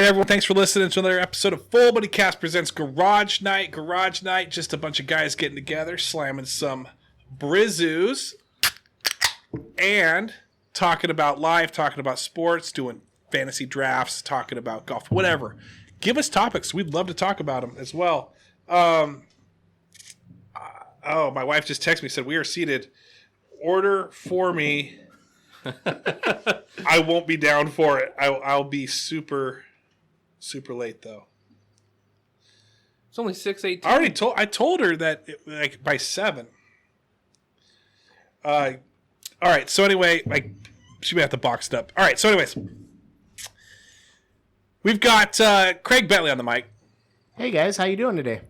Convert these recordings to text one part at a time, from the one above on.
right, everyone. Thanks for listening to another episode of Full Buddy Cast presents Garage Night. Garage Night, just a bunch of guys getting together, slamming some Brizoos, and talking about life, talking about sports, doing fantasy drafts, talking about golf, whatever. Give us topics. We'd love to talk about them as well. My wife just texted me, said, we are seated. Order for me. I won't be down for it. I'll be super late though. It's only 6:18. I told her that like by 7. All right. So anyway, she may have to box it up. All right. So anyways, we've got Craig Bentley on the mic. Hey guys, how you doing today?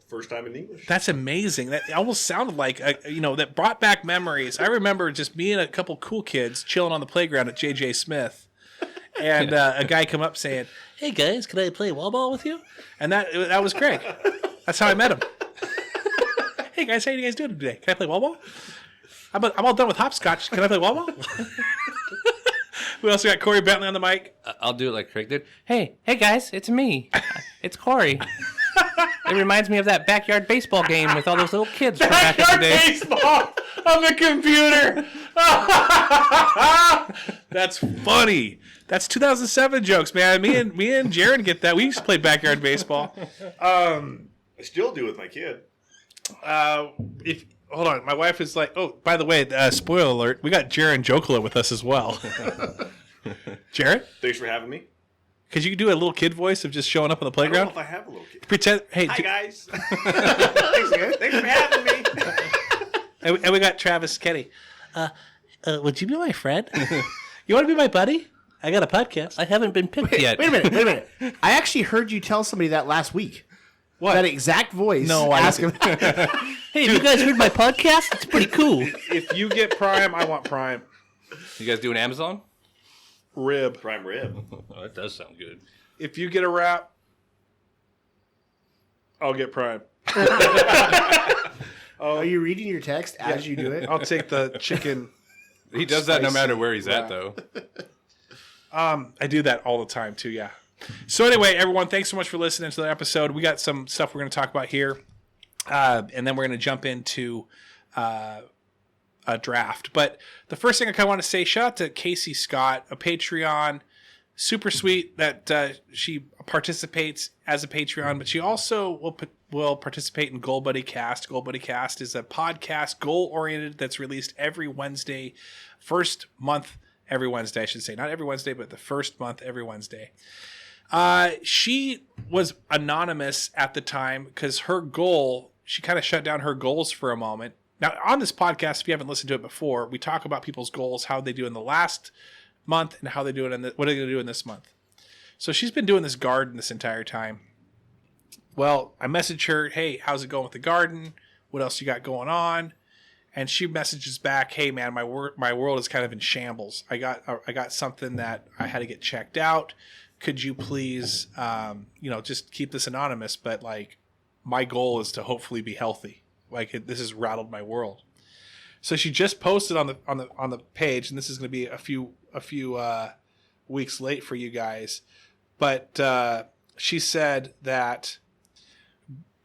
First time in English. That's amazing. That almost sounded like, that brought back memories. I remember just me and a couple cool kids chilling on the playground at J.J. Smith. And a guy come up saying, hey guys, can I play wall ball with you? And that was Craig. That's how I met him. Hey guys, how you guys doing today? Can I play wall ball? I'm all done with hopscotch. Can I play wall ball? We also got Corey Bentley on the mic. I'll do it like Craig did. Hey guys, it's me. It's Corey. It reminds me of that backyard baseball game with all those little kids from back in the day. Baseball on the computer. That's funny. That's 2007 jokes, man. Me and Jaren get that. We used to play backyard baseball. I still do with my kid. Hold on, my wife is like, oh, by the way, spoiler alert, we got Jaren Jokela with us as well. Jared? Thanks for having me. Could you do a little kid voice of just showing up on the I don't playground? know if I have a little kid. Pretend. Hey, Hi, guys. Thanks for having me. and we got Travis Kenny. Would you be my friend? You want to be my buddy? I got a podcast. I haven't been picked yet. Wait a minute. I actually heard you tell somebody that last week. What? That exact voice. No, I ask him. Hey, have you guys heard my podcast? It's pretty cool. If you get Prime, I want Prime. You guys doing Amazon? Rib. Prime rib. Oh, that does sound good. If you get a wrap, I'll get Prime. Are you reading your text as you do it? I'll take the chicken. He does that no matter where he's at, though. I do that all the time too, yeah. So anyway, everyone, thanks so much for listening to the episode. We got some stuff we're going to talk about here. And then we're going to jump into a draft. But the first thing I kind of want to say, shout out to Casey Scott, a Patreon. Super sweet that she participates as a Patreon, but she also will participate in Goal Buddy Cast. Goal Buddy Cast is a podcast, goal-oriented, that's released every Wednesday, first month every Wednesday, I should say. Not every Wednesday, but the first month every Wednesday. She was anonymous at the time because her goal, she kind of shut down her goals for a moment. Now, on this podcast, if you haven't listened to it before, we talk about people's goals, how they do in the last month, and how they do it what are they going to do in this month. So she's been doing this garden this entire time. Well, I messaged her, hey, how's it going with the garden? What else you got going on? And she messages back, hey man, my world is kind of in shambles. I got something that I had to get checked out. Could you please, just keep this anonymous? But like, my goal is to hopefully be healthy. Like this has rattled my world. So she just posted on the page, and this is going to be a few weeks late for you guys. But she said that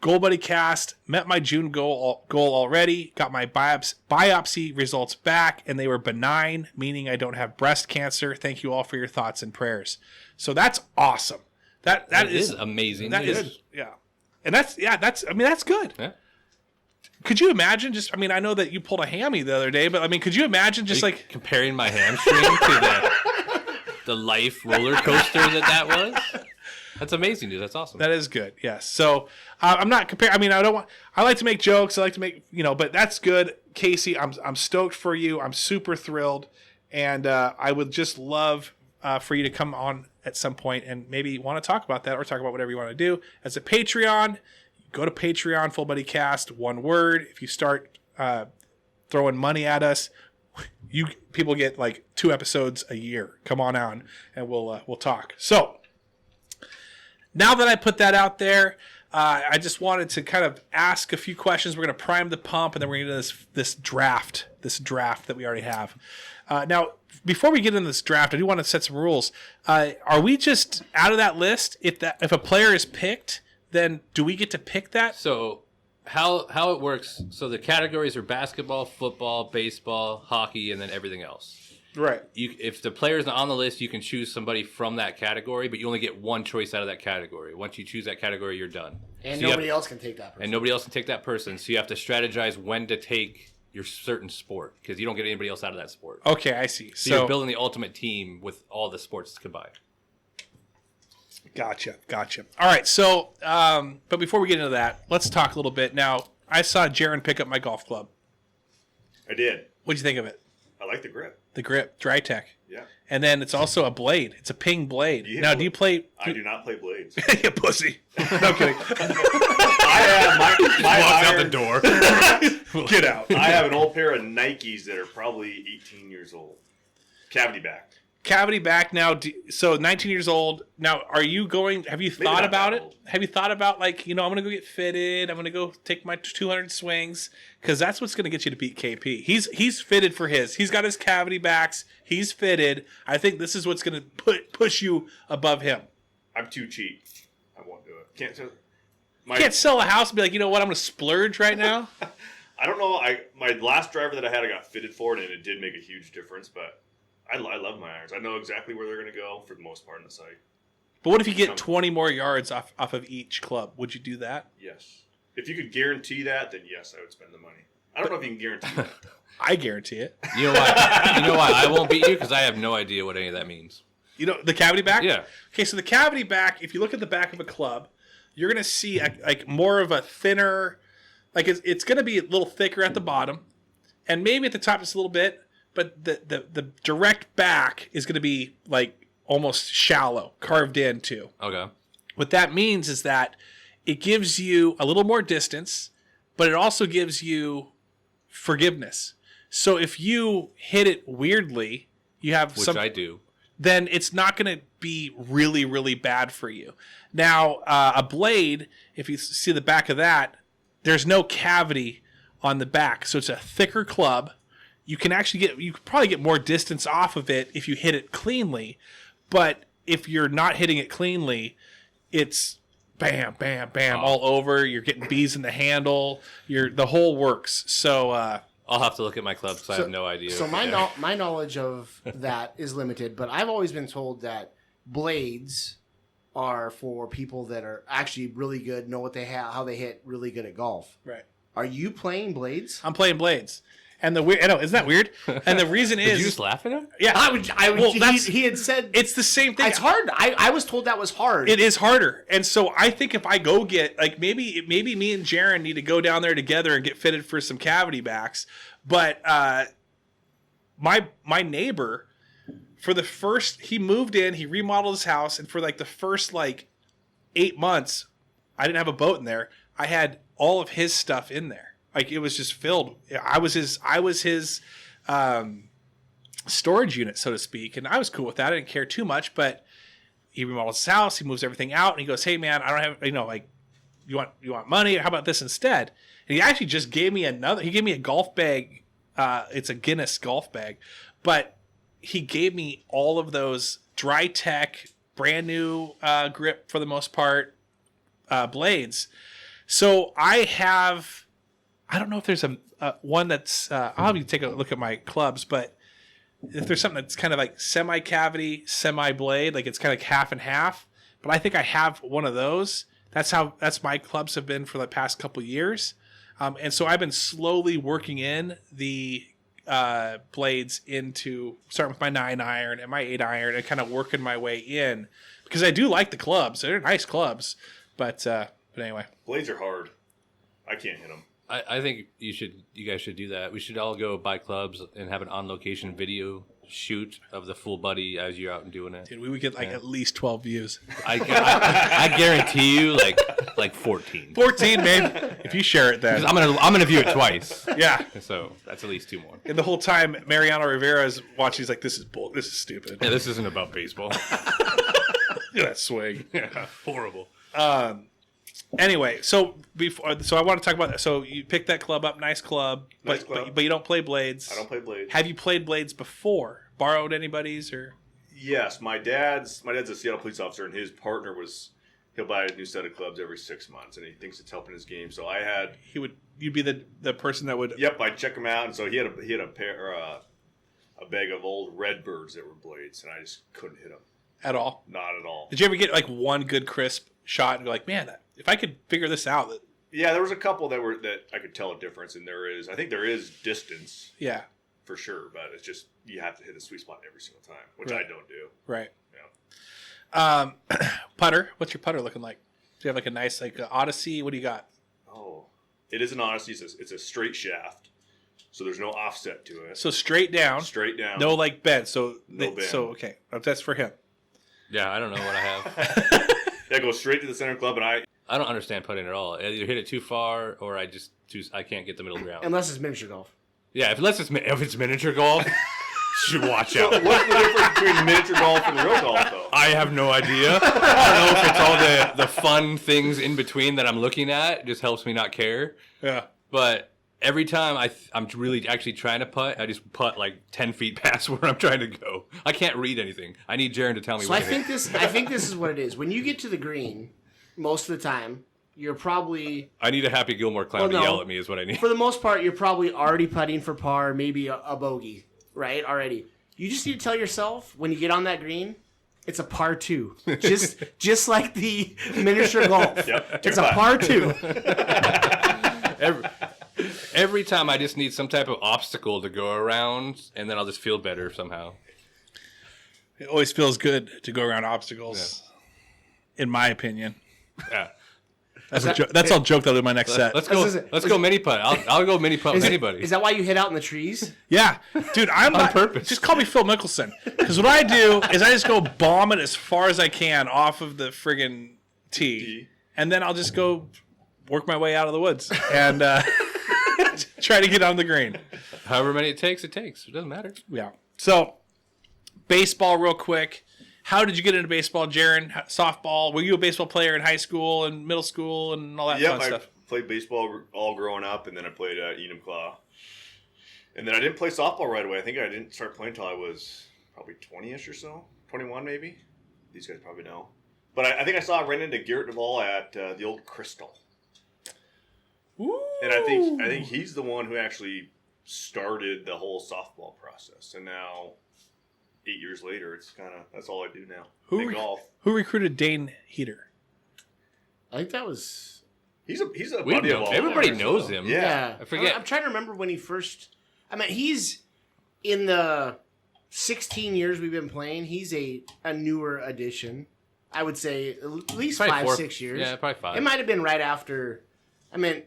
Goal Buddy Cast met my June goal already. Got my biopsy results back, and they were benign, meaning I don't have breast cancer. Thank you all for your thoughts and prayers. So that's awesome. That is amazing. That is, yeah, and that's good. Yeah. Could you imagine I know that you pulled a hammy the other day, but could you imagine just like comparing my hamstring to the life roller coaster that was? That's amazing, dude. That's awesome. That is good. Yes. So I'm not comparing. I like to make jokes. I like to make, but that's good. Casey, I'm stoked for you. I'm super thrilled. And I would just love for you to come on at some point and maybe want to talk about that or talk about whatever you want to do. As a Patreon, go to Patreon, Full Buddy Cast, one word. If you start throwing money at us, people get like 2 episodes a year. Come on and we'll talk. So now that I put that out there, I just wanted to kind of ask a few questions. We're going to prime the pump, and then we're going to get into this draft that we already have. Now, before we get into this draft, I do want to set some rules. Are we just out of that list? If a player is picked, then do we get to pick that? So how it works? So the categories are basketball, football, baseball, hockey, and then everything else. Right. If the player's not on the list, you can choose somebody from that category, but you only get one choice out of that category. Once you choose that category, you're done. And so nobody else can take that person. And nobody else can take that person. So you have to strategize when to take your certain sport because you don't get anybody else out of that sport. Okay, I see. So you're building the ultimate team with all the sports combined. Gotcha. All right, so, but before we get into that, let's talk a little bit. Now, I saw Jaren pick up my golf club. I did. What'd you think of it? I like the grip. The grip, Dry Tech. Yeah. And then it's also a blade. It's a ping blade. Now, do you play... I do not play blades. You pussy. No, I'm kidding. I have my Walks out the iron, door. Get out. I have an old pair of Nikes that are probably 18 years old. Cavity back. Cavity back now. So 19 years old. Now, have you thought not about that it? old. Have you thought about, like, I'm going to go get fitted. I'm going to go take my 200 swings because that's what's going to get you to beat KP. He's fitted for his. He's got his cavity backs. He's fitted. I think this is what's going to push you above him. I'm too cheap. I won't do it. You can't sell a house and be like, you know what, I'm going to splurge right now. I don't know. My last driver that I had, I got fitted for it, and it did make a huge difference, but I love my irons. I know exactly where they're going to go for the most part in the site. But what if you get 20 more yards off of each club? Would you do that? Yes. If you could guarantee that, then yes, I would spend the money. I don't know if you can guarantee that. I guarantee it. You know why? You know why I won't beat you? Because I have no idea what any of that means. The cavity back? Yeah. Okay, so the cavity back, if you look at the back of a club, you're going to see like more of a thinner, like it's going to be a little thicker at the bottom, and maybe at the top just a little bit, but the direct back is going to be like almost shallow, carved in too. Okay. What that means is that it gives you a little more distance, but it also gives you forgiveness. So if you hit it weirdly, you have Which I do. then it's not going to be really, really bad for you. Now, a blade, if you see the back of that, there's no cavity on the back. So it's a thicker club. You can probably get more distance off of it if you hit it cleanly. But if you're not hitting it cleanly, it's bam, bam, bam all over. You're getting bees in the handle. The whole works. So, I'll have to look at my club because I have no idea. So my knowledge of that is limited, but I've always been told that blades are for people that are actually really good, know what they have, how they hit, really good at golf. right. Are you playing blades? I'm playing blades. And I know, isn't that weird? And the reason Did is... you just laugh at him? Yeah. Well, he had said it's the same thing. it's hard. I was told that was hard. It is harder. And so I think if I go get, like, maybe me and Jaren need to go down there together and get fitted for some cavity backs. But my neighbor, he moved in, he remodeled his house, and for like the first 8 months, I didn't have a boat in there. I had all of his stuff in there. Like, it was just filled. I was his storage unit, so to speak, and I was cool with that. I didn't care too much, but he remodels his house, he moves everything out, and he goes, "Hey man, I don't have, you want money? How about this instead?" And he actually just gave me a golf bag. It's a Guinness golf bag, but he gave me all of those Dry Tech, brand new grip for the most part, blades. So I don't know if there's a one that's, I'll have you take a look at my clubs, but if there's something that's kind of like semi-cavity, semi-blade, like it's kind of like half and half, but I think I have one of those. That's my clubs have been for the past couple years. And so I've been slowly working in the blades into, starting with my 9-iron and my 8-iron and kind of working my way in, because I do like the clubs. They're nice clubs, but anyway. Blades are hard. I can't hit them. I think you guys should do that. We should all go buy clubs and have an on-location video shoot of the full buddy as you're out and doing it. Dude, we would get at least 12 views. I guarantee you like 14. 14, maybe. If you share it, then 'Cause I'm gonna view it twice. yeah. So that's at least 2 more. And the whole time Mariano Rivera is watching, he's like, "This is this is stupid." Yeah, this isn't about baseball. Look at that swing. Yeah, horrible. Anyway, so I want to talk about that. So you picked that club up, nice club, Nice club. but you don't play blades. I don't play blades. Have you played blades before? Borrowed anybody's or? Yes, my dad's a Seattle police officer, and his partner he'll buy a new set of clubs every 6 months, and he thinks it's helping his game. So You'd be the person that would. Yep, I'd check him out, and so he had a pair a bag of old Redbirds that were blades, and I just couldn't hit them At all? Not at all. Did you ever get like one good crisp shot and be like, man, if I could figure this out? Yeah, there was a couple that I could tell a difference, and I think there is distance. Yeah. For sure, but it's just you have to hit the sweet spot every single time, which Right. I don't do. Right. Yeah. Putter. What's your putter looking like? Do you have like a nice Odyssey? What do you got? Oh, it is an Odyssey. It's a straight shaft, so there's no offset to it. So straight down. Straight down. No like bend. So No bend. So okay, that's for him. Yeah, I don't know what I have. Yeah, go straight to the center club, and I don't understand putting at all. Either hit it too far, or I can't get the middle ground. Unless it's miniature golf. Yeah, if it's miniature golf, should watch So out. what's the difference between miniature golf and real golf, though? I have no idea. I don't know if it's all the fun things in between that I'm looking at. It just helps me not care. Yeah. But every time I'm really actually trying to putt, I just putt like 10 feet past where I'm trying to go. I can't read anything. I need Jaren to tell me So what I think this is what it is. When you get to the green, most of the time, you're probably, I need a Happy Gilmore clown Well, no. to yell at me is what I need. for the most part, you're probably already putting for par, maybe a bogey, right? Already. You just need to tell yourself when you get on that green, it's a par 2. Just like the miniature golf. Yep, It's a par 2. Every time I just need some type of obstacle to go around, and then I'll just feel better somehow. It always feels good to go around obstacles, in my opinion. Yeah. That's a joke. That's all joke that I'll do my next set. Let's go mini putt. I'll go mini putt with anybody. Is that why you hit out in the trees? Yeah, dude, I'm On not, purpose. Just call me Phil Mickelson, because what I do is I just go bomb it as far as I can off of the friggin' tee, and then I'll just go work my way out of the woods and try to get on the green. However many it takes. It doesn't matter. Yeah. So, baseball, real quick. How did you get into baseball, Jaren? Softball? Were you a baseball player in high school and middle school and all that fun I stuff? played baseball all growing up, and then I played at Enumclaw. And then I didn't play softball right away. I think I didn't start playing until I was probably 20-ish or so. 21 maybe. These guys probably know. But I think I ran into Garrett Duvall at the old Crystal. Ooh. And I think he's the one who actually started the whole softball process. And now, 8 years later, that's all I do now. Play golf. Who recruited Dane Heater? I think that was... He's a buddy of all Everybody ours, knows so. him. Yeah. I forget. I'm trying to remember when he first... I mean, he's in the 16 years we've been playing, he's a newer addition. I would say at least Probably 6 years. Yeah, probably 5. It might have been right after. I mean,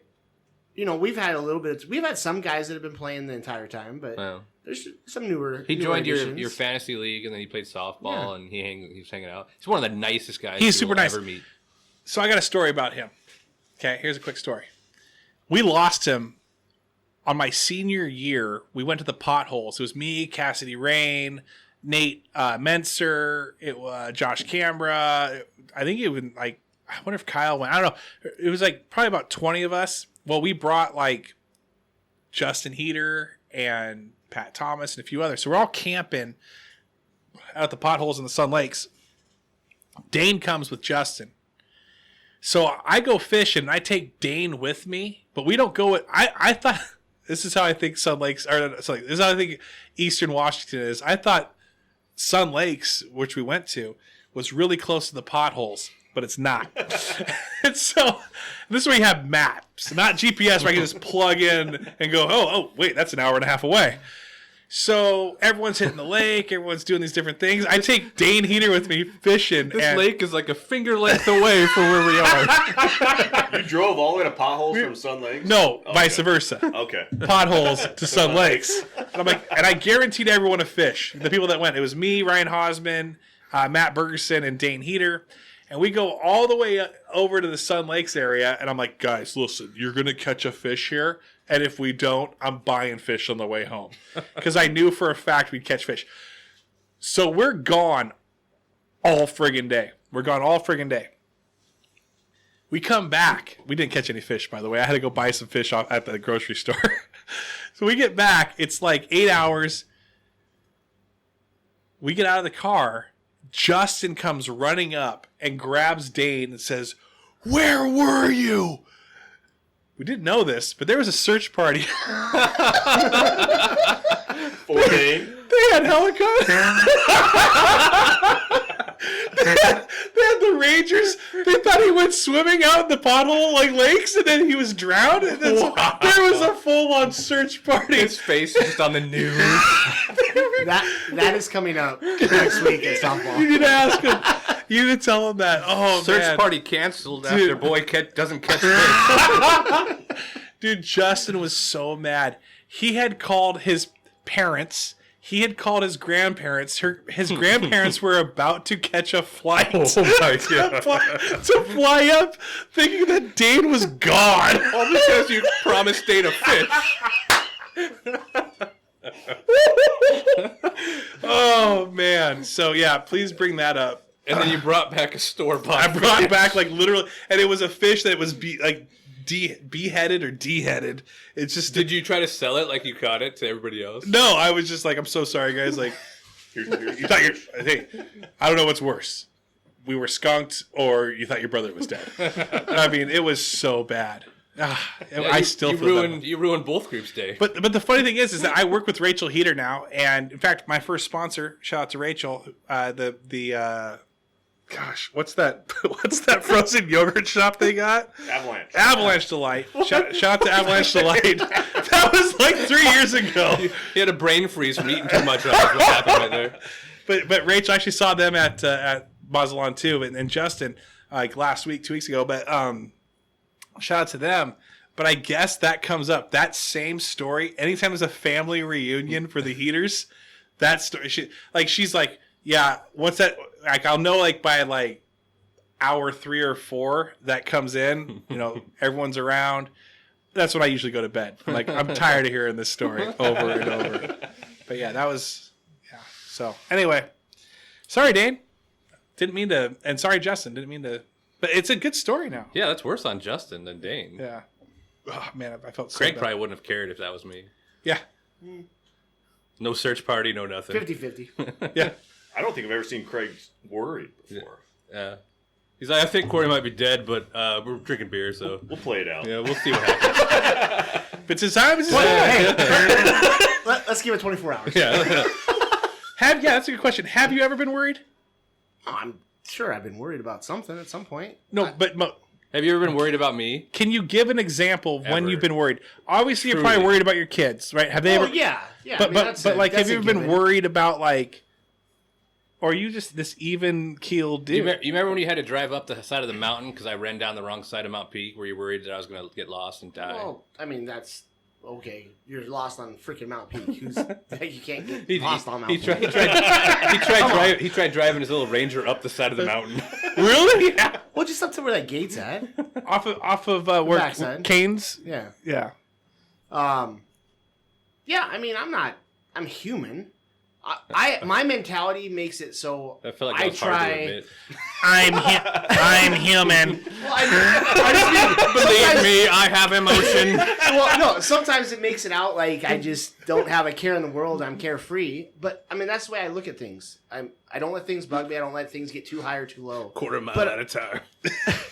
we've had a little bit. We've had some guys that have been playing the entire time, but there's some newer. He newer joined additions. your fantasy league, and then he played softball, Yeah. and he was hanging out. He's one of the nicest guys He's you super will nice. ever meet. So I got a story about him. Okay, here's a quick story. We lost him on my senior year. We went to the potholes. It was me, Cassidy Rain, Nate Menser, it was Josh Cambra. I think it was I wonder if Kyle went. I don't know. It was probably about 20 of us. Well, we brought Justin Heater and Pat Thomas and a few others. So we're all camping out at the potholes in the Sun Lakes. Dane comes with Justin. So I go fishing and I take Dane with me, but we don't go. I thought this is how I think Sun Lakes, or sorry, this is how I think Eastern Washington is. I thought Sun Lakes, which we went to, was really close to the potholes, but it's not. And so this is where you have maps, not GPS, where I can just plug in and go, oh, wait, that's an hour and a half away. So everyone's hitting the lake, everyone's doing these different things. I take Dane Heater with me fishing. This lake is like a finger length away from where we are. You drove all the way to potholes from Sun Lakes? No, Okay. vice versa. Okay. Potholes to Sun Lakes. And I guaranteed everyone a fish. The people that went, it was me, Ryan Hosman, Matt Bergerson, and Dane Heater. And we go all the way over to the Sun Lakes area, and I'm like, guys, listen, you're going to catch a fish here, and if we don't, I'm buying fish on the way home. Because I knew for a fact we'd catch fish. So we're gone all friggin' day. We come back. We didn't catch any fish, by the way. I had to go buy some fish off at the grocery store. So we get back. It's like 8 hours. We get out of the car. Justin comes running up and grabs Dane and says, "Where were you?" We didn't know this, but there was a search party. For Dane. They had helicopters. they had the Rangers. They thought he went swimming out in the pothole like lakes, and then he was drowned. And then there was a full-on search party. His face is just on the news. That is coming up next week at softball. You need to ask him. You need to tell him that. Oh, Search man. party canceled Dude. after boy doesn't catch fish. Dude, Justin was so mad. He had called his parents. He had called his grandparents. His grandparents were about to catch a flight. Oh my God. to fly up, thinking that Dane was gone. All because you promised Dane a fish. Oh man! So yeah, please bring that up. And then you brought back a store-bought I brought back like literally, and it was a fish that was beheaded or deheaded. It's just Did you try to sell it like you caught it to everybody else? no. I was just like, I'm so sorry, guys. Like, you thought hey, I don't know what's worse. We were skunked, or you thought your brother was dead. I mean, it was so bad. I still you feel ruined you ruined both groups' day. But the funny thing is that I work with Rachel Heater now, and in fact, my first sponsor, shout out to Rachel, gosh, what's that? What's that frozen yogurt shop they got? Avalanche Delight. Shout out to Avalanche Delight. That was like 3 years ago. He had a brain freeze from eating too much of it. What happened right there? But Rachel actually saw them at Mazalon too, and Justin like last week, 2 weeks ago. But shout out to them. But I guess that comes up. That same story. Anytime there's a family reunion for the Heaters, that story. She's like, yeah. Once that, like, I'll know like by like hour 3 or 4 that comes in. You know, everyone's around. That's when I usually go to bed. I'm like, I'm tired of hearing this story over and over. But yeah, that was So anyway, sorry, Dane. Didn't mean to, and sorry, Justin. Didn't mean to. But it's a good story now. Yeah, that's worse on Justin than Dane. Yeah. Oh man, I felt so Craig bad. probably wouldn't have cared if that was me. Yeah. No search party, no nothing. 50-50. Yeah. I don't think I've ever seen Craig worried before. Yeah. He's like, I think Corey might be dead, but we're drinking beer, so We'll play it out. yeah, we'll see what happens. If it's his time, it's his time. Let's give it 24 hours. Yeah. That's a good question. Have you ever been worried? I'm sure I've been worried about something at some point. No, but Have you ever been worried about me? can you give an example of when Ever. you've been worried? Obviously, you're Truly. probably worried about your kids, right? Have they Oh ever? yeah. But I mean, that's but a- like, have that's you a ever been given. worried about like, or are you just this even keeled dude? You remember when you had to drive up the side of the mountain because I ran down the wrong side of Mount Peak? Were you worried that I was going to get lost and die? Well, I mean that's okay. You're lost on freaking Mount Peak. You can't get He- lost on Mount he Peak. he tried driving his little Ranger up the side of the mountain. Really? Yeah. Well, just up to where that gate's at. off of where backside. Canes? Yeah. Yeah. Yeah. I mean, I'm human. My mentality makes it so I feel like that was hard to admit. I'm human. Well, I just mean, Believe me, I have emotion. well, no. Sometimes it makes it out like I just don't have a care in the world. I'm carefree. But I mean, that's the way I look at things. I don't let things bug me. I don't let things get too high or too low. Quarter mile But- at a time.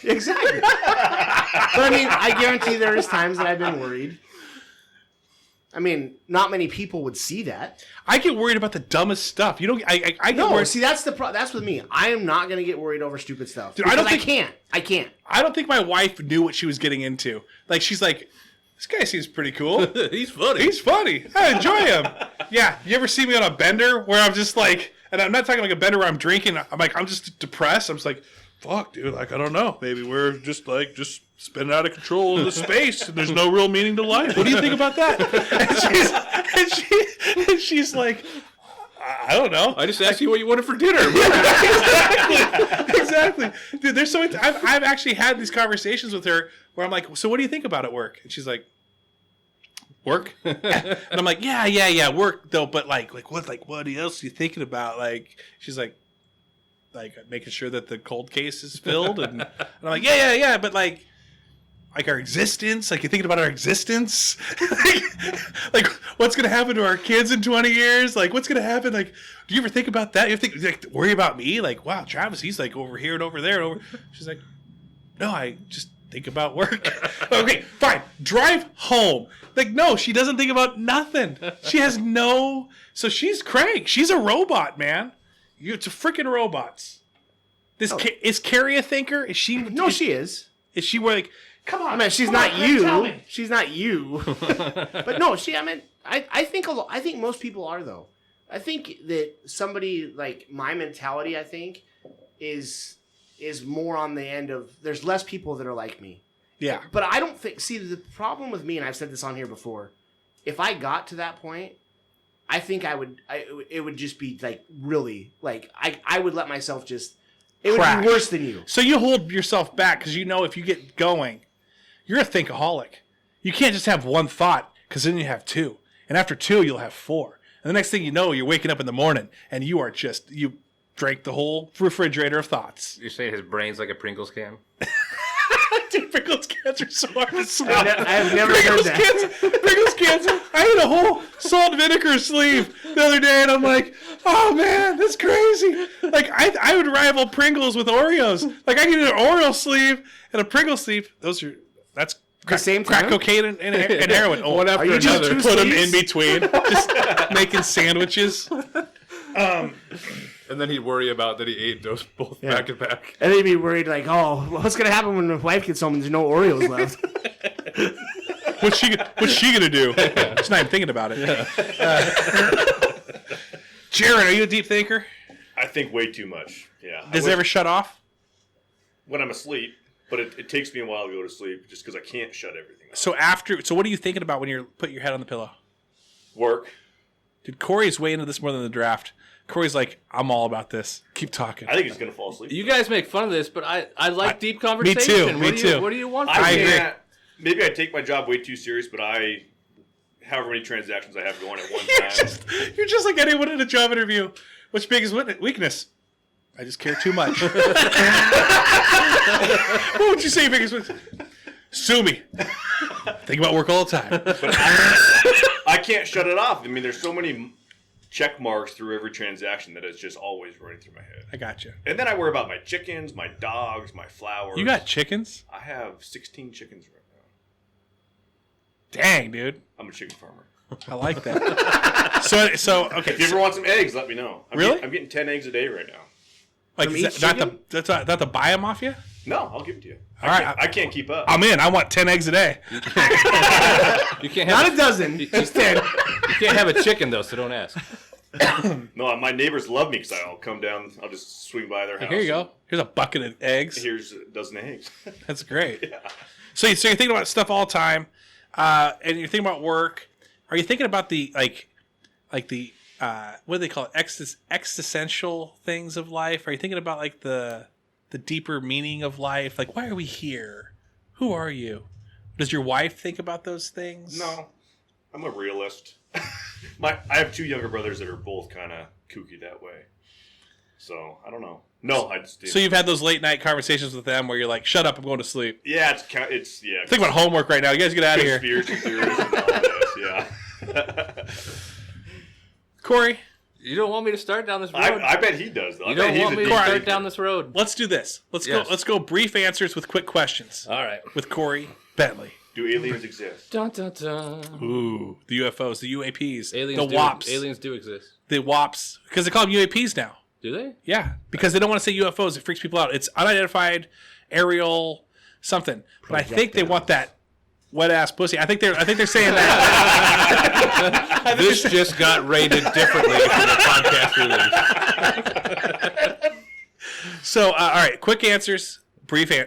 Exactly. But I mean, I guarantee there is times that I've been worried. I mean, not many people would see that. I get worried about the dumbest stuff. You don't. I get No, worried. see, that's that's with me. I am not going to get worried over stupid stuff. Dude, I don't Because think- I can't. I don't think my wife knew what she was getting into. Like, she's like, this guy seems pretty cool. He's funny. He's funny. I enjoy him. Yeah. You ever see me on a bender where I'm just like, and I'm not talking like a bender where I'm drinking. I'm just depressed. I'm just like, fuck, dude. Like, I don't know. Maybe we're just spinning out of control in the space, and there's no real meaning to life. What do you think about that? And she's like, I don't know. I just asked you what you wanted for dinner. Exactly. Dude, there's so many. I've actually had these conversations with her where I'm like, so what do you think about at work? And she's like, work? And I'm like, yeah, work though, but like what else are you thinking about? Like, she's like, like making sure that the cold case is filled, and I'm like, yeah, but like our existence, like you're thinking about our existence, like what's gonna happen to our kids in 20 years, like what's gonna happen, like do you ever think about that? You ever think, like, worry about me, like wow, Travis, he's like over here and over there and over. She's like, no, I just think about work. Okay, fine, drive home. Like, no, she doesn't think about nothing. She has no, so she's crank, she's a robot, man. It's a freaking robots. Is Carrie a thinker? Is she? No, she is. Is she like? Come on. I mean, she's not you. She's not you. But no, I think most people are, though. I think that somebody like my mentality, I think, is more on the end of there's less people that are like me. Yeah. But I don't think. See, the problem with me, and I've said this on here before, if I got to that point, I think it would just be like really like I would let myself just. It Crash. would be worse than you. So you hold yourself back because you know if you get going, you're a thinkaholic. You can't just have one thought because then you have two. And after two, you'll have four. And the next thing you know, you're waking up in the morning and you drank the whole refrigerator of thoughts. You're saying his brain's like a Pringles can? Dude, Pringles cans are so hard to smell. I've never heard that. Pringles cans. I had a whole salt and vinegar sleeve the other day, and I'm like, oh man, that's crazy. Like I would rival Pringles with Oreos. Like I get an Oreo sleeve and a Pringles sleeve. That's same crack time? cocaine and heroin. One after you just another. two Put them in sleeves? between, just making sandwiches. And then he'd worry about that he ate those both back to back. And they'd be worried, like, oh, what's going to happen when the wife gets home and there's no Oreos left? What's she gonna do? She's not even thinking about it. Jaren, are you a deep thinker? I think way too much. Yeah. Does it ever shut off? When I'm asleep, but it takes me a while to go to sleep just because I can't shut everything off. So what are you thinking about when you're putting your head on the pillow? Work. Dude, Corey's way into this more than the draft. Corey's like, I'm all about this. Keep talking. I think he's gonna fall asleep. You guys make fun of this, but I like deep conversation. Me too. What do you want I from me? agree. can't. Maybe I take my job way too serious, but however many transactions I have going at one time. You're just like anyone in a job interview. What's your biggest weakness? I just care too much. What would you say your biggest weakness? Sue me. Think about work all the time. But I can't shut it off. I mean, there's so many check marks through every transaction that it's just always running through my head. I got you. And then I worry about my chickens, my dogs, my flowers. You got chickens? I have 16 chickens right now. Dang, dude. I'm a chicken farmer. I like that. so okay. If you ever want some eggs, let me know. Really? I'm getting 10 eggs a day right now. Like, From is each that chicken? not to buy them off you? No, I'll give it to you. All right. I can't keep up. I'm in. I want 10 eggs a day. You can't have Not a dozen, just 10. You can't have a chicken though, so don't ask. No, my neighbors love me because I'll come down. I'll just swing by their house. Here you go. Here's a bucket of eggs. Here's a dozen eggs. That's great. Yeah. So you're thinking about stuff all the time, and you're thinking about work. Are you thinking about the like the what do they call it? Existential things of life? Are you thinking about like the deeper meaning of life? Like, why are we here? Who are you? Does your wife think about those things? No, I'm a realist. I have two younger brothers that are both kind of kooky that way. So I don't know. No, I just. So you've had those late night conversations with them where you're like, "Shut up, I'm going to sleep." Yeah, it's. Think about homework right now. You guys get out of here. Conspiracy theories and all this. Yeah. Corey, You don't want me to start down this road. I bet he does though. You I bet don't he's want a me to deep start thinker. down this road. let's do this. Let's Yes. go brief answers with quick questions All right. with Corey Bentley. Do aliens exist? Dun, dun, dun. Ooh, the UFOs, the UAPs, Aliens the WAPs, Aliens do exist. the WAPs, because they call them UAPs now. Do they? Yeah, because they don't want to say UFOs. It freaks people out. It's unidentified aerial something. But I think they want that wet ass pussy. I think they're saying that. This just got rated differently for the podcast release. So, all right, quick answers,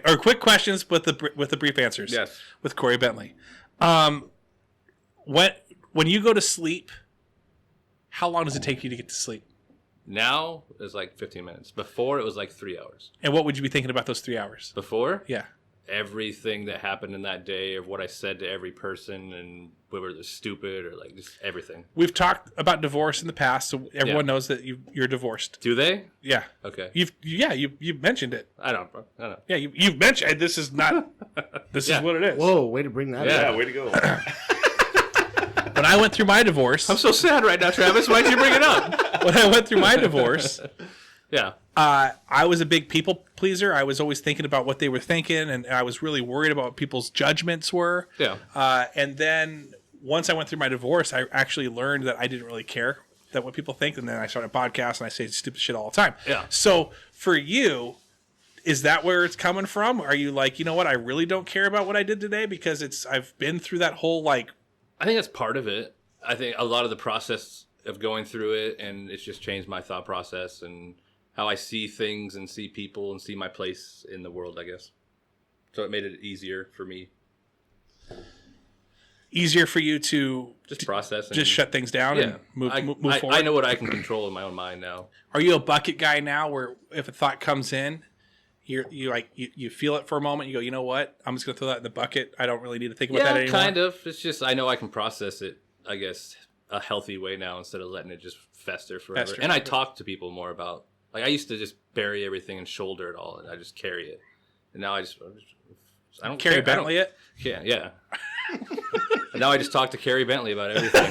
or quick questions with the brief answers. Yes. With Corey Bentley. When you go to sleep, how long does it take you to get to sleep? Now it's like 15 minutes. Before it was like 3 hours. And what would you be thinking about those 3 hours? Before Yeah. everything that happened in that day, of what I said to every person, and whether they're stupid or like just everything. We've talked about divorce in the past, so everyone knows that you're divorced. Do they? Yeah. Okay. You've mentioned it. I don't know. Yeah, you've mentioned this is not. This is what it is. Whoa, way to bring that up. Yeah, way to go. When I went through my divorce, I'm so sad right now, Travis. Why'd you bring it up? when I went through my divorce, Yeah. I was a big people pleaser. I was always thinking about what they were thinking, and I was really worried about what people's judgments were. Yeah. And then once I went through my divorce, I actually learned that I didn't really care that what people think. And then I started a podcast, and I say stupid shit all the time. Yeah. So for you, is that where it's coming from? Are you like, you know what? I really don't care about what I did today because I've been through that whole like. I think that's part of it. I think a lot of the process of going through it, and it's just changed my thought process and how I see things and see people and see my place in the world, I guess. So it made it easier for me. Easier for you to Just process. And, just shut things down and move forward? I know what I can control in my own mind now. Are you a bucket guy now where if a thought comes in, you feel it for a moment, you go, you know what? I'm just going to throw that in the bucket. I don't really need to think about that anymore. Kind of. It's just I know I can process it, I guess, a healthy way now instead of letting it just fester forever. And I talk to people more about, like, I used to just bury everything and shoulder it all, and I just carry it. And now I don't Carrie care. Bentley it? Yeah. And now I just talk to Carrie Bentley about everything.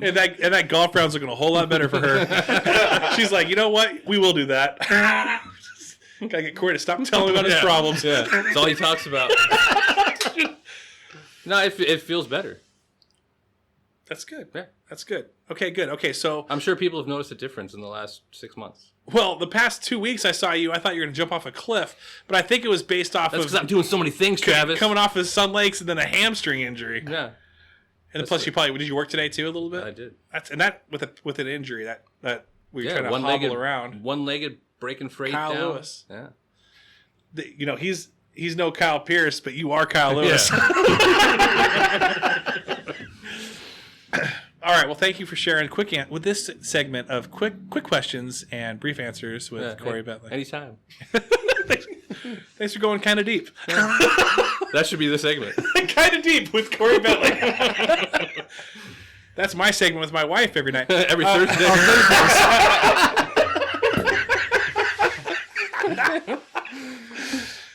And that golf round's looking a whole lot better for her. She's like, you know what? We will do that. Gotta get Corey to stop telling me about his problems. Yeah, that's all he talks about. No, it feels better. That's good. Yeah. That's good. Okay, good. Okay, so I'm sure people have noticed a difference in the last 6 months. well, the past 2 weeks I saw you. I thought you were going to jump off a cliff, but I think it was based off That's of because I'm doing so many things, Travis. coming off of Sun Lakes and then a hamstring injury. Yeah, And plus, you probably did you work today too a little bit? I did. That with an injury that we were Yeah, trying to hobble around. One-legged breaking freight Kyle down. Lewis. Yeah. He's no Kyle Pierce, but you are Kyle Lewis. All right. Well, thank you for sharing with this segment of quick questions and brief answers with Corey Bentley. Anytime. Thanks for going kind of deep. That should be the segment. Kind of deep with Corey Bentley. That's my segment with my wife every night. Every Thursday.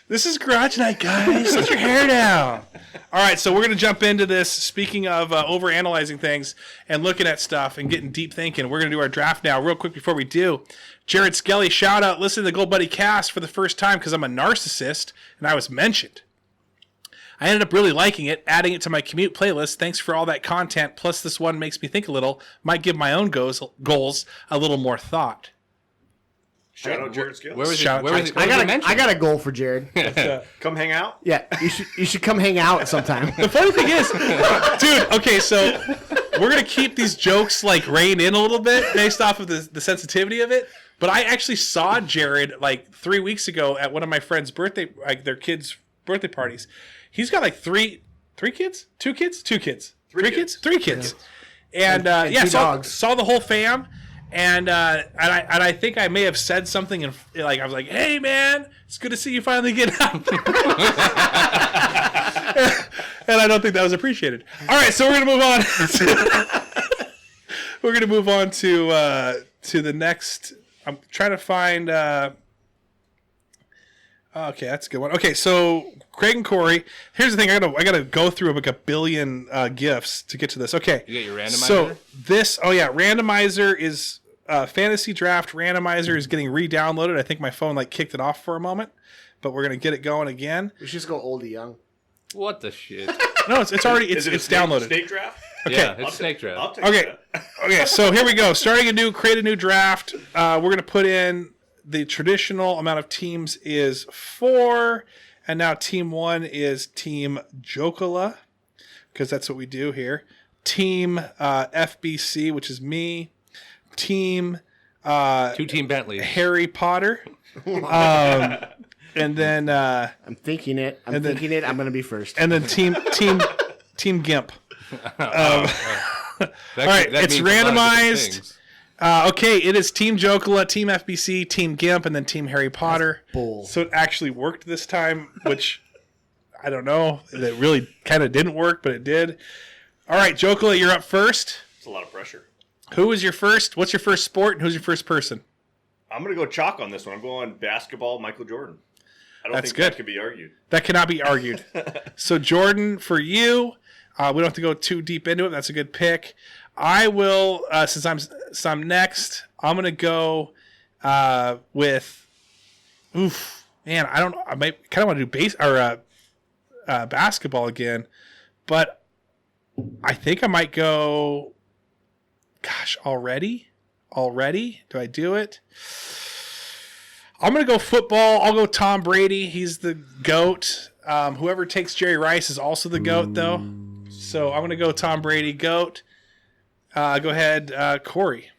This is garage night, guys. Let your hair down. All right, so we're going to jump into this. Speaking of overanalyzing things and looking at stuff and getting deep thinking, we're going to do our draft now. Real quick before we do, Jared Skelly, shout out, listen to the Gold Buddy cast for the first time because I'm a narcissist and I was mentioned. I ended up really liking it, adding it to my commute playlist. Thanks for all that content. Plus, this one makes me think a little. Might give my own goals a little more thought. Shout out Jared Skills. Where was Shout out it? I got a goal for Jared. Come hang out. Yeah, you should come hang out sometime. The funny thing is, dude, okay, so we're going to keep these jokes like rein in a little bit based off of the sensitivity of it. But I actually saw Jared like 3 weeks ago at one of my friends' birthday, like their kids' birthday parties. He's got like three kids? Two kids? Two kids. Three kids? Three kids. And two dogs. saw the whole fam. And I think I may have said something, and like I was like, "Hey, man, it's good to see you finally get out." And I don't think that was appreciated. All right, so we're gonna move on. We're gonna move on to the next. I'm trying to find. Okay, that's a good one. Okay, so Craig and Corey. Here's the thing. I gotta go through like a billion gifts to get to this. Okay, You got your randomizer? so this. Oh yeah, randomizer is fantasy draft. Randomizer is getting re-downloaded. I think my phone like kicked it off for a moment, but we're gonna get it going again. We should just go old to young. What the shit? No, it's already Is it a it's downloaded. Snake draft? Yeah, it's snake draft. I'll take Okay, that. okay. So here we go. Create a new draft. We're gonna put in the traditional amount of teams is 4, and now team 1 is Team Jokela, because that's what we do here. Team FBC, which is me. Team 2 Team Bentley. Harry Potter. And then I'm thinking it. I'm going to be first. and then team Gimp. All right, it's randomized. Okay, it is Team Jokela, Team FBC, Team Gimp, and then Team Harry Potter. bull. So it actually worked this time, which I don't know. It really kind of didn't work, but it did. All right, Jokela, you're up first. It's a lot of pressure. Who was your first? What's your first sport, and who's your first person? I'm going to go chalk on this one. I'm going basketball, Michael Jordan. I don't That's think good. that could be argued. That cannot be argued. So Jordan, for you, we don't have to go too deep into it. That's a good pick. I will, since I'm next, I'm gonna go with. Oof, man, I don't know. I might kind of want to do basketball again, but I think I might go. Gosh, already? Do I do it? I'm going to go football. I'll go Tom Brady. He's the GOAT. Whoever takes Jerry Rice is also the GOAT, though. So I'm going to go Tom Brady, GOAT. Go ahead, Corey.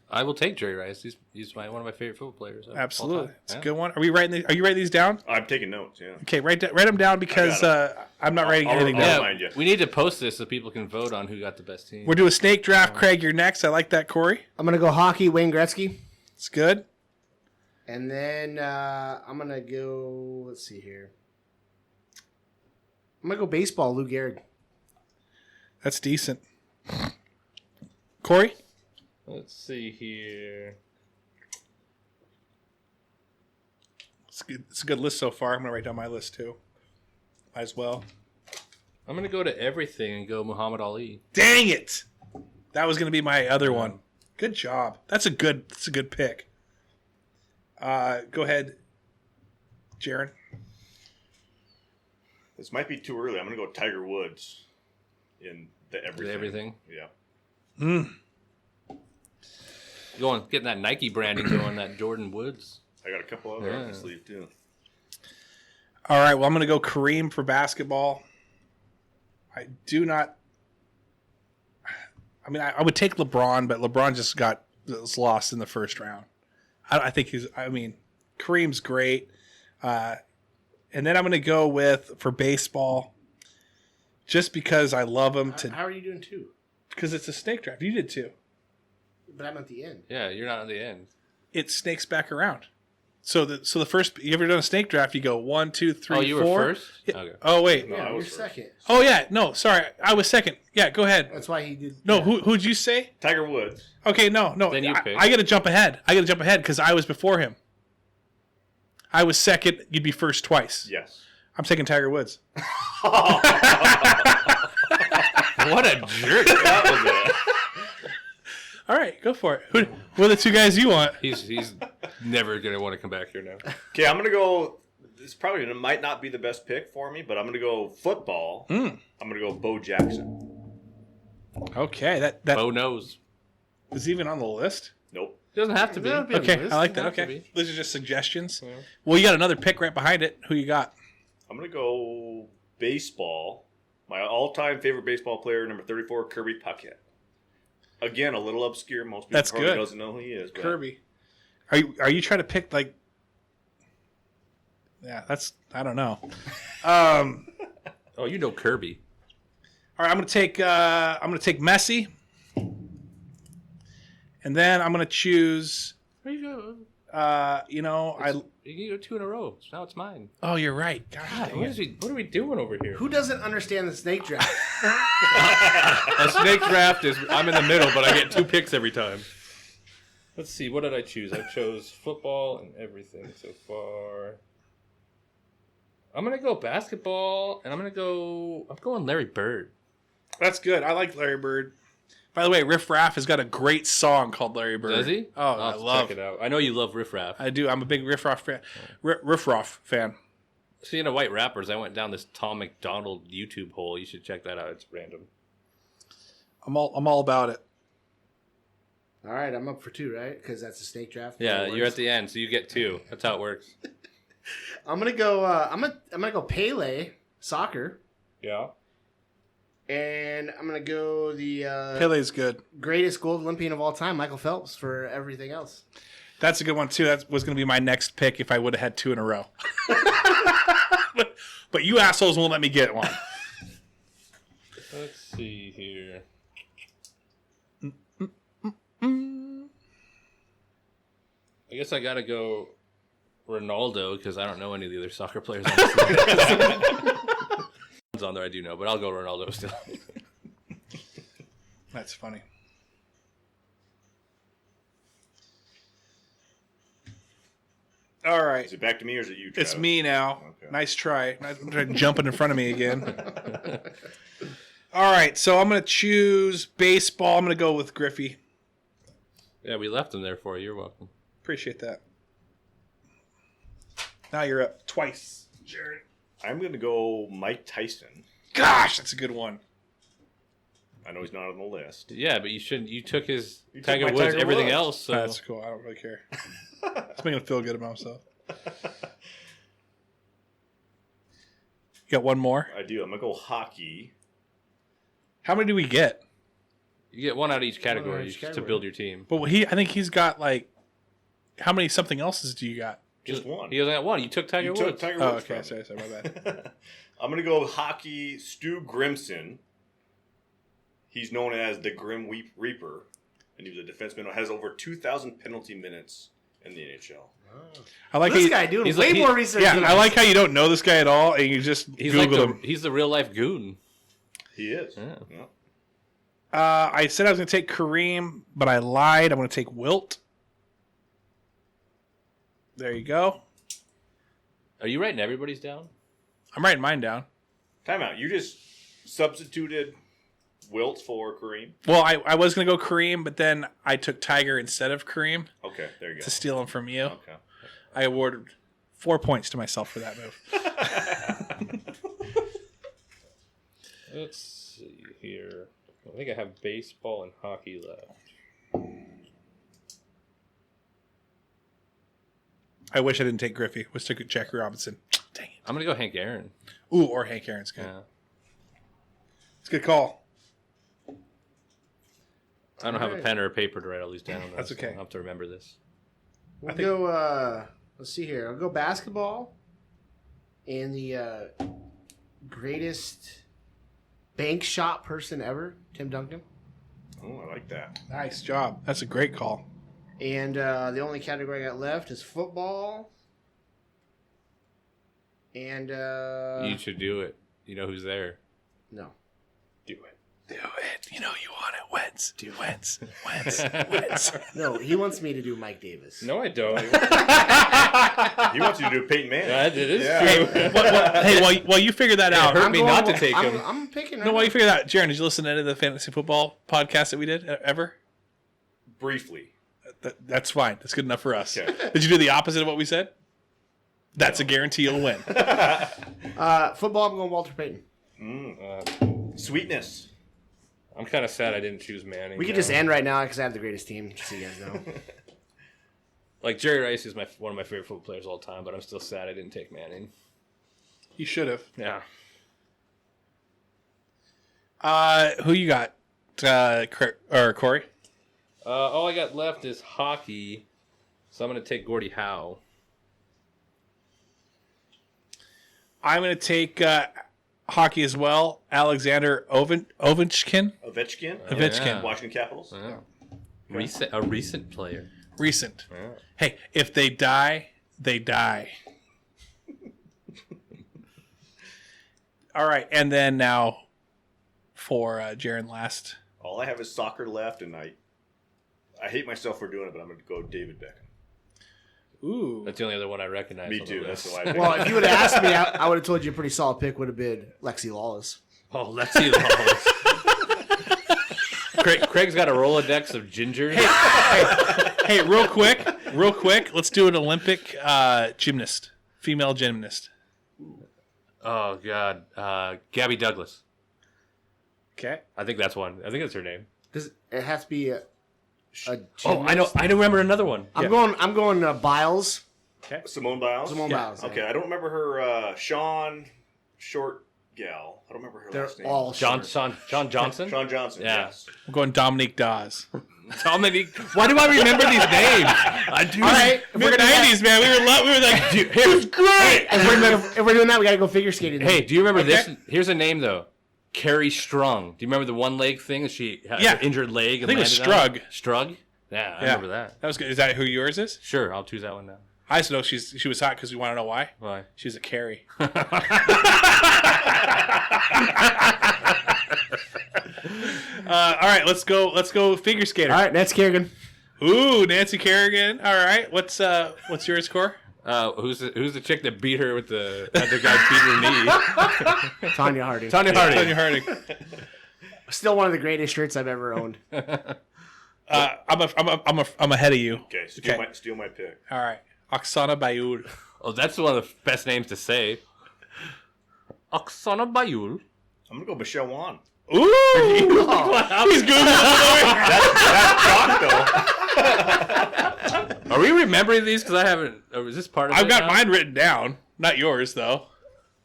I will take Jerry Rice. He's one of my favorite football players. of all Absolutely. time. It's Yeah. a good one. Are you writing these down? I'm taking notes, yeah. Okay, write them down because I'm not writing I'll anything I'll down. remind you. We need to post this so people can vote on who got the best team. We're doing a snake draft. Craig, you're next. I like that, Corey. I'm gonna go hockey, Wayne Gretzky, It's good. and then I'm gonna go. Let's see here. I'm gonna go baseball, Lou Gehrig. That's decent. Corey? Let's see here. It's a good list so far. I'm going to write down my list, too. Might as well. I'm going to go to everything and go Muhammad Ali. Dang it! That was going to be my other one. Good job. That's a good pick. Go ahead, Jaren. This might be too early. I'm going to go Tiger Woods in the everything. Everything. Yeah. Getting that Nike branding going, that Jordan Woods. I got a couple other up the sleeve, too. All right, well, I'm going to go Kareem for basketball. I do not... I mean, I would take LeBron, but LeBron just was lost in the first round. I think Kareem's great. And then I'm going to go for baseball, just because I love him. How are you doing two? Because it's a snake draft. You did too. But I'm at the end. Yeah, you're not at the end. It snakes back around. So the first, you ever done a snake draft? You go 1, 2, 3, 4. Oh, you were first? Yeah. Okay. Oh wait. No, I Yeah, you're was first. second. Oh yeah. No, sorry. I was second. Yeah, go ahead. That's why he did. No, yeah. who'd you say? Tiger Woods. Okay, no. Then you pick. I got to jump ahead. Because I was before him. I was second. You'd be first twice. Yes. I'm taking Tiger Woods. What a jerk. That was it. All right, go for it. Who are the two guys you want? He's never going to want to come back here now. Okay, I'm going to go. This probably might not be the best pick for me, but I'm going to go football. I'm going to go Bo Jackson. Okay, that Bo knows. is even on the list. Nope. Doesn't have to be. That'll be on the Okay, list. I like that. Doesn't have Okay, to these are just suggestions. Yeah. Well, you got another pick right behind it. Who you got? I'm going to go baseball. My all-time favorite baseball player, number 34, Kirby Puckett. Again, a little obscure. Most people That's probably good. doesn't know who he is. But Kirby. Are you trying to pick like? Yeah, I don't know. Oh, you know Kirby. All right, I'm gonna take Messi, and then I'm gonna choose. Where you go? You You go 2 in a row. So now it's mine. Oh, you're right. God, God, dang what it. are we doing over here? Who doesn't understand the snake draft? A snake draft is I'm in the middle, but I get 2 picks every time. Let's see, what did I choose? I chose football and everything so far. I'm gonna go basketball, and I'm going Larry Bird. That's good. I like Larry Bird. By the way, Riff Raff has got a great song called Larry Bird. Does he? Oh, I'll I have to love check it out. I know you love Riff Raff. I do. I'm a big Riff Raff fan. Riff Raff fan. Speaking of white rappers, I went down this Tom McDonald YouTube hole. You should check that out. It's random. I'm all about it. All right, I'm up for 2, right? Because that's a snake draft. Yeah, That you're works. at the end, so you get 2. That's how it works. I'm gonna go. I'm gonna go Pele soccer, Yeah. and I'm gonna go the Pele's good. greatest gold Olympian of all time, Michael Phelps, for everything else. That's a good one too. That was going to be my next pick if I would have had 2 in a row. but you assholes won't let me get one. Let's see here. guess I gotta go Ronaldo because I don't know any of the other soccer players on this list. On there I do know, but I'll go Ronaldo still. That's funny. All right. Is it back to me or is it you, Trav? It's me now. Okay. Nice try. I'm trying jumping in front of me again. All right, so I'm going to choose baseball. I'm going to go with Griffey. Yeah, we left him there for you. You're welcome. Appreciate that. Now you're up twice, Jared. I'm going to go Mike Tyson. Gosh, that's a good one. I know he's not on the list. Yeah, but you shouldn't. You took his You took Tiger my Woods, Tiger everything Woods. else. So. That's cool. I don't really care. It's making him feel good about himself. You got one more? I do. I'm going to go hockey. How many do we get? You get one out of each category, each to category. build your team. But I think he's got like, how many something else's do you got? Just one. He only got one. You took Tiger You Woods. took Tiger Oh, Woods. okay. from me. Sorry, my bad. I'm going to go hockey Stu Grimson. He's known as the Grim Reaper, and he was a defenseman who has over 2,000 penalty minutes in the NHL. I like This how you, guy doing he's way like- more research. yeah, than I us. like how you don't know this guy at all, and you just He's like Googled him. he's the real life goon. He is. Yeah. Yeah. I said I was going to take Kareem, but I lied. I'm going to take Wilt. There you go. Are you writing everybody's down? I'm writing mine down. Time out. You just substituted Wilt for Kareem? Well, I was going to go Kareem, but then I took Tiger instead of Kareem Okay, there you go. to steal him from you. Okay. I awarded 4 points to myself for that move. Let's see here. I think I have baseball and hockey left. I wish I didn't take Griffey. Wish I took Jackie Robinson. Dang it. I'm gonna go Hank Aaron. Ooh, or Hank Aaron's good. Yeah. It's a good call. I don't have a pen or a paper to write all these down. though, That's so okay. I'll have to remember this. We'll go, let's see here. I'll go basketball. And the greatest bank shot person ever, Tim Duncan. Oh, I like that. Nice job. That's a great call. And the only category I got left is football. And, You should do it. You know who's there. no. Do it. Do it. You know you want it. Wentz. Do Wentz. Wentz. Wentz. No, he wants me to do Mike Davis. No, I don't. He wants you to do Peyton Manning. That it is Yeah. true. Hey, while you figure that out. hurt me not to take him. I'm picking No, while you figure that out, Jaren, did you listen to any of the fantasy football podcast that we did ever? Briefly. That's fine. That's good enough for us. Okay. Did you do the opposite of what we said? That's a guarantee you'll win. Football, I'm going Walter Payton. Sweetness. I'm kind of sad I didn't choose Manning. We could now. just end right now because I have the greatest team, just so you guys know. Like Jerry Rice is one of my favorite football players of all time, but I'm still sad I didn't take Manning. You should have. Yeah. Who you got? Corey? All I got left is hockey, so I'm going to take Gordie Howe. I'm going to take hockey as well. Alexander Ovechkin. Ovechkin. Ovechkin. Washington Capitals. Yeah. A recent player. Recent. Yeah. Hey, if they die, they die. All right, and then now for Jaren last. All I have is soccer left, and I hate myself for doing it, but I'm going to go David Beckham. Ooh. That's the only other one I recognize. Me on too. the That's list. why I picked Well, it. if you would have asked me, I would have told you a pretty solid pick would have been Lexi Lawless. Oh, Lexi Lawless. Craig's got a Rolodex of gingers. Hey, real quick, let's do an Olympic gymnast, female gymnast. Oh God, Gabby Douglas. Okay. I think that's one. I think that's her name. Does it has to be a Oh, I know. I remember another one. I'm going Biles. Simone Biles. Simone Biles. Okay, I don't remember her. Sean, short gal. I don't remember her They're last name. all John short. Johnson. Sean Johnson. Yeah. Yes. I'm going Dominique Dawes. Dominique. Why do I remember these names? I do. All right, if we're Mid gonna do that- '90s, man. We were like, Dude, here. if we're doing that, we gotta go figure skating. Hey, do you remember this? Here's a name though. Carrie Strung. Do you remember the one leg thing that she had Yeah. an injured leg? And I think it was landed on? Strug. Strug. Yeah, I remember that. That was good. Is that who yours is? Sure, I'll choose that one now. I just know she was hot because you want to know why? Why? She was a carry. All right, let's go figure skater. All right, that's Kerrigan. Ooh, Nancy Kerrigan. All right, what's your score? Who's the chick that beat her with the other guy beat her knee? Tanya Harding. Tanya Harding. Tanya Harding. Still one of the greatest shirts I've ever owned. I'm ahead of you. Okay, steal my pick. All right, Oksana Bayul. Oh, that's one of the best names to say. Oksana Bayul. I'm gonna go Michelle Wan. Ooh, he's Googling. That's Doc, though. Are we remembering these? Because I haven't. Or is this part of it? I've got now? mine written down, not yours though.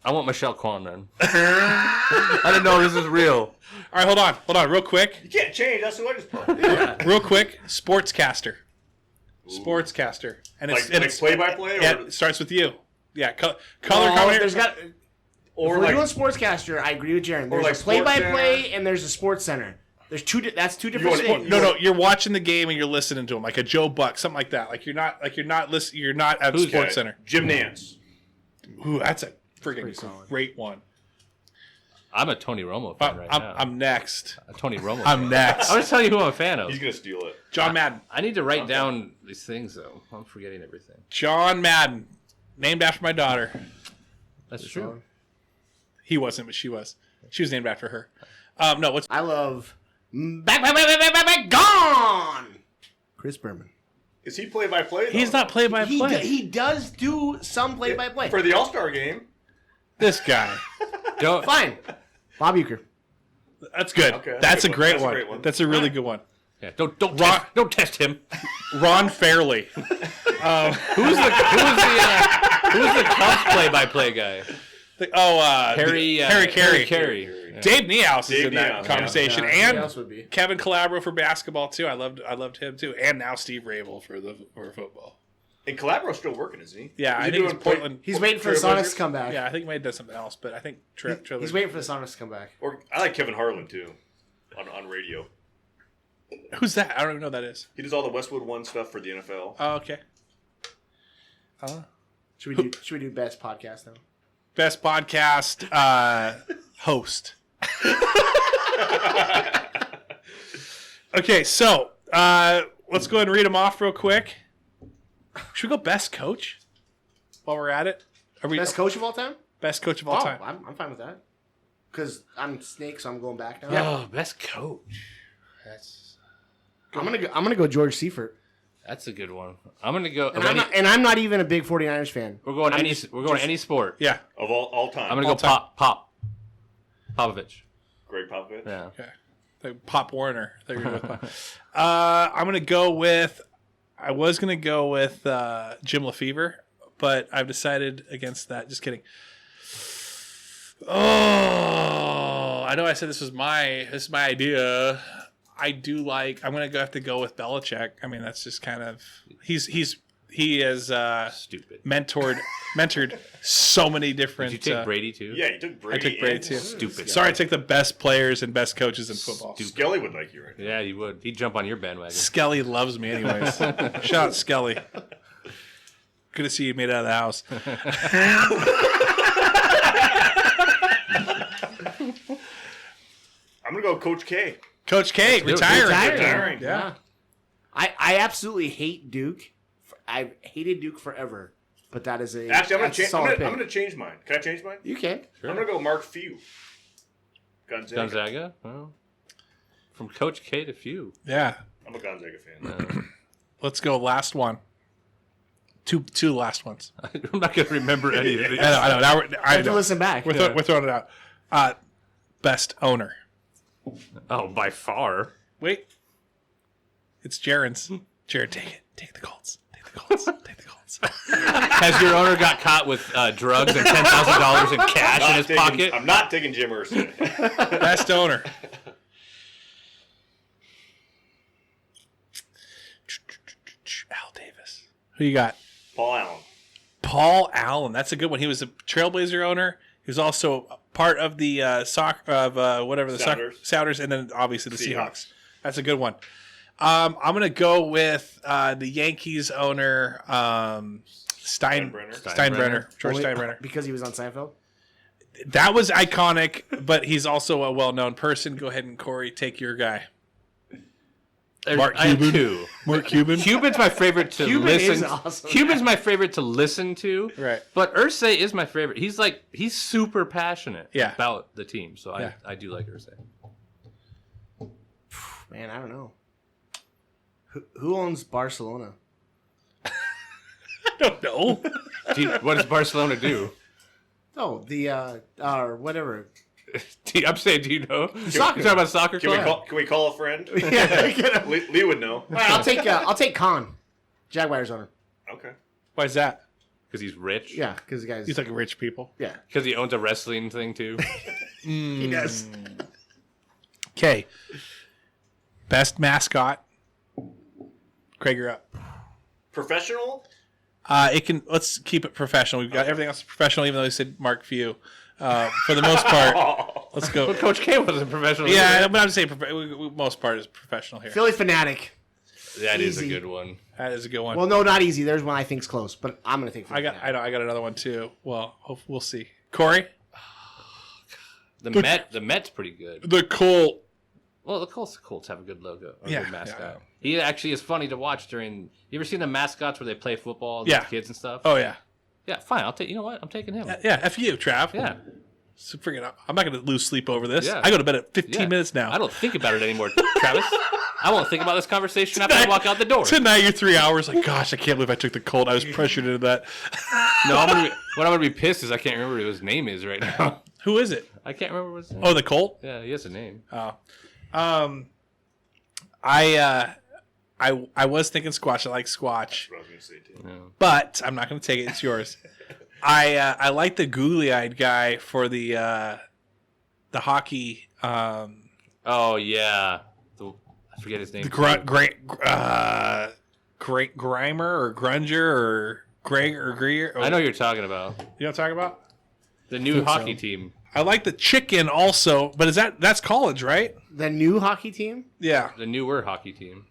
I want Michelle Kwan then. I didn't know this was real. All right, hold on, real quick. You can't change. That's who I just put. Real quick, sportscaster. Sportscaster. And it's play-by-play? Yeah, it starts with you. Yeah, color commentator. There's got. Or If we're like, doing sportscaster, I agree with Jaren. There's like a play-by-play and there's a sports center. There's two. That's two different want- things. No, you're watching the game and you're listening to him, like a Joe Buck, something like that. Like you're not You're not at Who's Sports okay, Center. Jim Nance. Ooh, that's a freaking Pretty solid. great one. I'm a Tony Romo fan right now. I'm next. A Tony Romo. I'm fan. next. I'm just telling you who I'm a fan of. He's gonna steal it. John Madden. I need to write down these things though. I'm forgetting everything. John Madden, named after my daughter. That's true. He wasn't, but she was. She was named after her. No, what's I love back, gone. Chris Berman. Is he play-by-play? he's not play by play. He does do some play-by-play. For the All-Star game. This guy. Don't. Fine. Bob Uecker. That's good. Okay, that's a good great one. That's a one. great one. That's a really good one. Yeah, don't test him. Ron Fairley. Who's the Cubs play-by-play guy? Harry Carey. Carey. Dave Niehaus is Dave in that Niehaus, conversation, yeah. and Who else would be? Kevin Calabro for basketball too. I loved him too, and now Steve Rabel for football. And Calabro's still working, isn't he? Yeah, Is I he think doing it's Portland. He's waiting for the Sonics to come back. Yeah, I think he might have done something else, but I think He's waiting for the Sonics to come back. Or I like Kevin Harlan too, on radio. Who's that? I don't even know who that is. He does all the Westwood One stuff for the NFL. Oh, okay. Should we do best podcast now? Best podcast host. Okay, so let's go ahead and read them off real quick. Should we go best coach while we're at it? Are we Best coach of all time? best coach of all time? I'm fine with that. Because I'm Snake, so I'm going back now. Oh, best coach. I'm gonna go George Seifert. That's a good one. I'm gonna go. And I'm not even a big 49ers fan. We're going I'm any sport. Yeah. Of all time. I'm gonna All go Popovich. Greg Popovich. Yeah. Okay. Like Pop Warner. I thought you were gonna go with Pop. I'm gonna go with. I was gonna go with Jim Lefevre, but I've decided against that. Just kidding. Oh, I know. I said this is my idea. I do like. I'm gonna have to go with Belichick. I mean, that's just kind of he has Stupid. mentored so many different. Did you take Brady too? Yeah, you took Brady. I took Brady and too. Stupid. Sorry, I took the best players and best coaches in football. Skelly would like you right now. Yeah, you would. He'd jump on your bandwagon. Skelly loves me anyways. Shout out Skelly. Good to see you made it out of the house. I'm gonna go Coach K. Coach K, do it. retiring. Yeah. I absolutely hate Duke. I've hated Duke forever. But that is Actually, I'm that's a solid pick. gonna change mine. Can I change mine? You can. I'm gonna go Mark Few. Gonzaga. Well, from Coach K to Few. Yeah. I'm a Gonzaga fan. Let's go last one. Two last ones. I'm not gonna remember any of these. I know. Now I have to listen back. we're throwing it out. Best owner. Oh, by far. Wait. It's Jaren's. Jaren, take it. Take the Colts. Take the Colts. Take the Colts. Has your owner got caught with drugs and $10,000 in cash in his pocket? I'm not taking Jim Irsay. Best owner. Al Davis. Who you got? Paul Allen. Paul Allen. That's a good one. He was a Trailblazer owner. He was also part of the Sounders, and then obviously the Seahawks. That's a good one. I'm going to go with the Yankees owner, Steinbrenner. George Only Steinbrenner. because he was on Seinfeld. That was iconic, but he's also a well-known person. Go ahead and, Corey, take your guy. Mark I have Cuban. two. Mark Cuban. Cuban's my favorite to Cuban listen. is awesome. Cuban's my favorite to listen to. Right. But Irsay is my favorite. He's super passionate Yeah. about the team. So Yeah. I do like Irsay. Man, I don't know. Who owns Barcelona? I don't know. What does Barcelona do? Oh, the whatever. I'm saying, do you know? Soccer. You're talking about soccer club? Can we call a friend? Yeah. Lee would know. All right, I'll take Khan, Jaguars owner. Okay. Why is that? Because he's rich. Yeah, because the guy's He's like rich people. yeah, Because he owns a wrestling thing too. he does. Okay. Best mascot. Craig, you're up. Professional? Let's keep it professional. We've got everything else professional, even though they said Mark Few. For the most part, let's go. But Coach K wasn't professional. Yeah, either. but I'm just saying, most part is professional here. Philly fanatic. That is a Easy. good one. That is a good one. Well, no, not easy. There's one I think's close, but I'm gonna take. Philly I got another one too. Well, we'll see. Corey, The Met's pretty good. the Colt. Well, the Colts have a good logo, a Yeah, good mascot. yeah. He actually is funny to watch during. You ever seen the mascots where they play football with Yeah. the kids and stuff? Oh yeah, Yeah, fine. I'll take. You know what? I'm taking him. yeah. F you, Trav. Yeah. So freaking up. I'm not going to lose sleep over this. Yeah. I go to bed at 15 Yeah. minutes now. I don't think about it anymore, Travis. I won't think about this conversation after I walk out the door. Tonight you're 3 hours. Like, gosh, I can't believe I took the Colt. I was pressured into that. No, what I'm gonna be pissed is I can't remember what his name is right now. Who is it? I can't remember what his name. Oh, the Colt. Yeah, he has a name. I was thinking Squatch. I like Squatch, That's what I was going to say, too. but I'm not going to take it. It's yours. I like the googly-eyed guy for the hockey. Oh yeah, I forget his name. The Great Grimer or Grunger or Greg or Greer. I know who you're talking about. You know what I'm talking about? The new hockey team. I like the chicken also, but that's college, right? The new hockey team, Yeah. The newer hockey team.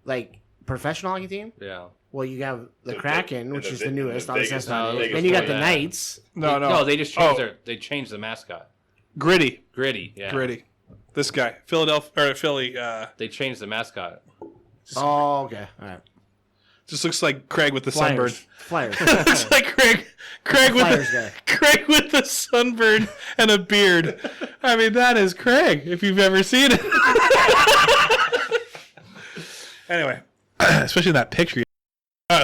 like professional hockey team. Yeah. Well, you have the The- Kraken, and which the is the Ve- newest. the Obviously, Vegas- that's not it. Vegas Then you got the yeah. Knights. No, they just changed Oh. they changed the mascot. Gritty. Gritty. Yeah. Gritty. This guy. Philadelphia or Philly They changed the mascot. Oh, okay, all right. just looks like Craig with the sunburn. Flyers. Looks like Craig with Flyers guy. Craig with the sunburn and a beard. I mean, that is Craig if you've ever seen it. Anyway, especially in that picture.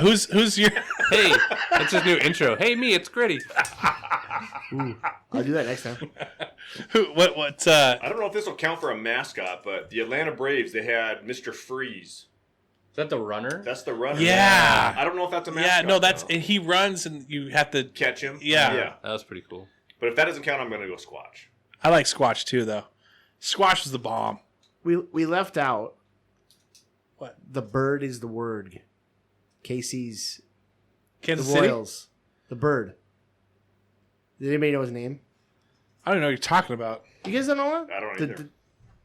Who's your? Hey, it's his new intro. Hey, me, it's Gritty. I'll do that next time. What? I don't know if this will count for a mascot, but the Atlanta Braves, they had Mr. Freeze. Is that the runner? That's the runner. Yeah. I don't know if that's a Yeah, mascot. no, that's though. and he runs and you have to. Catch him. Yeah. Yeah. That was pretty cool. But if that doesn't count, I'm going to go Squatch. I like Squatch too, though. Squatch was the bomb. We left out. What? The bird is the word. Casey's the Kansas City. Royals. The bird. Did anybody know his name? I don't know what you're talking about. You guys don't know it? I don't The- either. the-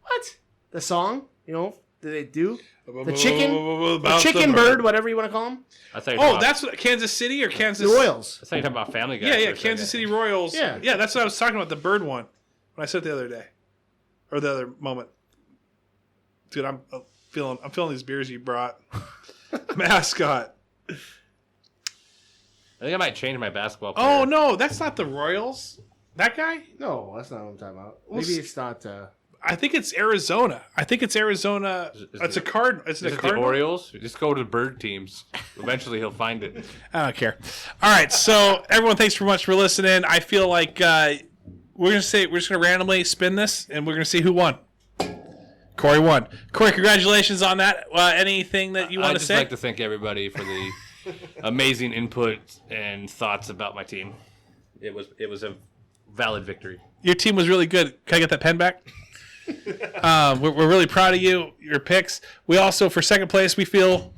what? The song? You know? Did they do? The chicken? The chicken bird, whatever you want to call him? I thought you were talking Oh, about- that's what Kansas City or Kansas. The Royals. I thought you were talking about Family Guy. Yeah, for yeah, a Kansas second. City Royals. Yeah. Yeah, that's what I was talking about. The bird one when I said it the other day, or the other moment. Dude, I'm feeling these beers you brought. Mascot. I think I might change my basketball player. Oh no, that's not the Royals. That guy? No, that's not what I'm talking about. Well, Maybe it's not. I think it's Arizona. Is It's a it- card. It's Is a it the card. Orioles? Just go to the bird teams. Eventually he'll find it. I don't care. All right, so everyone, thanks so much for listening. I feel like we're just gonna randomly spin this, and we're gonna see who won. Corey won. Corey, congratulations on that. Anything that you want I'd to just say? like to thank everybody for the amazing input and thoughts about my team. It was a valid victory. Your team was really good. Can I get that pen back? We're really proud of you. Your picks. We also, for second place, we feel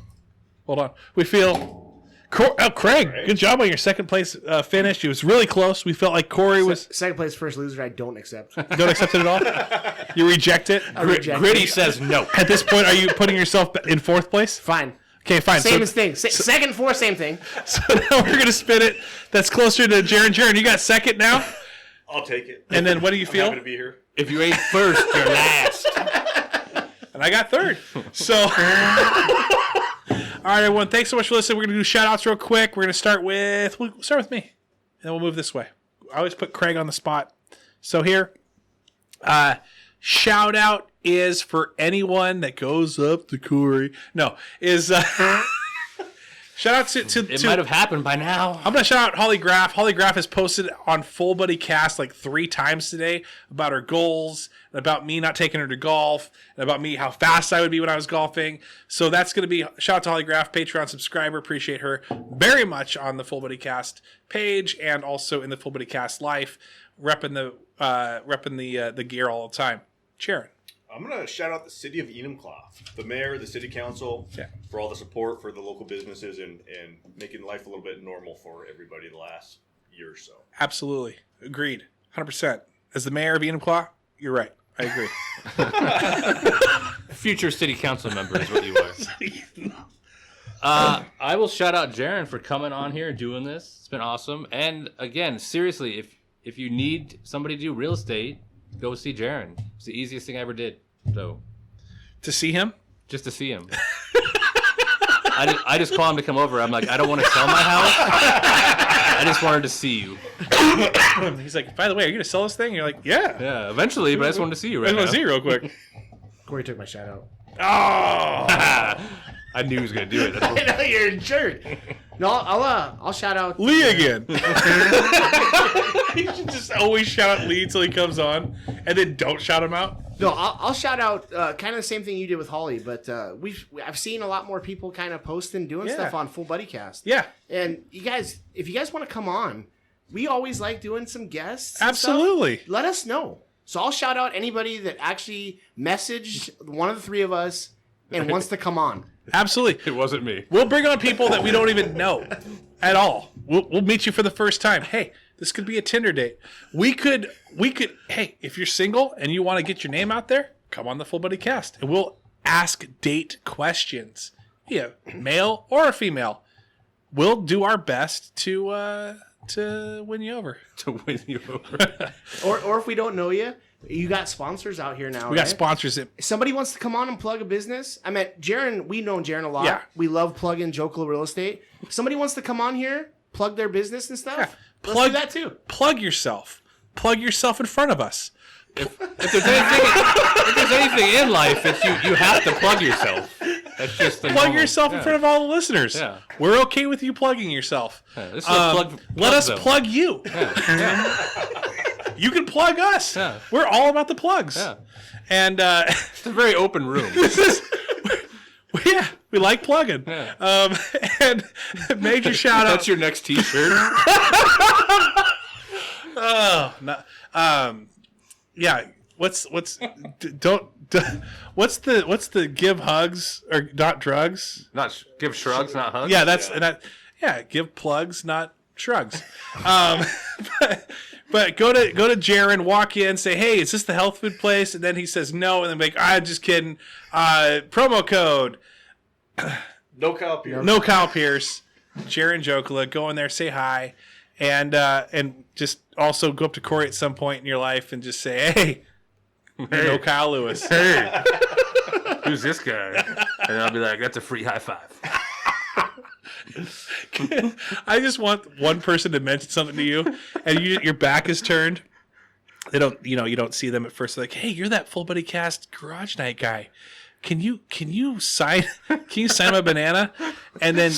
Craig, good job on your second place finish. It was really close. We felt like Corey was. Second place, first loser. I don't accept. Don't accept it at all? You reject it? Gritty says no. At this point, are you putting yourself in fourth place? Fine. Okay, fine. Same thing. Second, fourth, same thing. So now we're going to spin it. That's closer to Jaren. Jaren, you got second now? I'll take it. And then what do you feel? Happy to be here. If you ain't first, you're last. And I got third. So, all right, everyone. Thanks so much for listening. We're going to do shout-outs real quick. We're going to start with me. And then we'll move this way. I always put Craig on the spot. So here, shout-out is for anyone that goes up to Corey. No, is... shout out to It might have happened by now. I'm going to shout out Holly Graff. Holly Graff has posted on Full Buddy Cast like 3 times today about her goals, and about me not taking her to golf, and about me how fast I would be when I was golfing. So that's going to be shout out to Holly Graff, Patreon subscriber. Appreciate her very much on the Full Buddy Cast page and also in the Full Buddy Cast life, repping the gear all the time. Jaren. I'm going to shout out the city of Enumclaw, the mayor, the city council, for all the support for the local businesses and making life a little bit normal for everybody the last year or so. Absolutely. Agreed. 100%. As the mayor of Enumclaw, you're right. I agree. Future city council member is what you are. I will shout out Jaren for coming on here and doing this. It's been awesome. And again, seriously, if you need somebody to do real estate, go see Jaren. It's the easiest thing I ever did. So, To see him? just to see him. I just call him to come over. I'm like, I don't want to sell my house. I just wanted to see you. He's like, by the way, are you going to sell this thing? And you're like, yeah. Yeah, eventually, but I just wanted to see you I right just want now. to see you real quick. Corey took my shout out. Oh! I knew he was going to do it. I know you're a jerk. No, I'll shout out Lee again. You should just always shout out Lee until he comes on, and then don't shout him out. No, I'll shout out kind of the same thing you did with Holly, but I've seen a lot more people kind of posting, doing stuff on Full Buddy Cast. Yeah. And you guys, if you guys want to come on, we always like doing some guests. and Absolutely. stuff. Let us know. So I'll shout out anybody that actually messaged one of the 3 of us and wants to come on. Absolutely. It wasn't me. We'll bring on people that we don't even know at all. We'll meet you for the first time. Hey, this could be a Tinder date. We could. Hey, if you're single and you want to get your name out there, come on the Full Buddy Cast, and we'll ask date questions. Yeah, male or a female. We'll do our best to win you over. To win you over. Or if we don't know you, you got sponsors out here now. We got sponsors. If somebody wants to come on and plug a business. I mean, Jaren, we've known Jaren a lot. Yeah. We love plugging Jokela Real Estate. If somebody wants to come on here, plug their business and stuff, let's Plug do that too. Plug yourself. Plug yourself in front of us. If there's anything in life, it's you have to plug yourself. That's just the Plug normal- yourself in front of all the listeners. Yeah. We're okay with you plugging yourself. Yeah, this is a plug Let us zone. plug you. You can plug us. Yeah. We're all about the plugs. Yeah. And It's a very open room. yeah, we like plugging. Yeah. And major shout out. That's your next T-shirt. Oh, no, yeah. What's the give hugs or not drugs? Give shrugs, not hugs. Yeah, give plugs, not shrugs. But go to Jaren, walk in, say, hey, is this the health food place? And then he says no, and then be like, just kidding. Promo code No Kyle Pierce. no Kyle Pierce. Jaren Jokela, go in there, say hi, and just also go up to Corey at some point in your life and just say, hey. No Kyle Lewis. Hey, who's this guy? And I'll be like, that's a free high five. I just want one person to mention something to you, and your back is turned. They don't, you don't see them at first. They're like, hey, you're that Full Buddy Cast garage night guy. Can you sign my banana? And then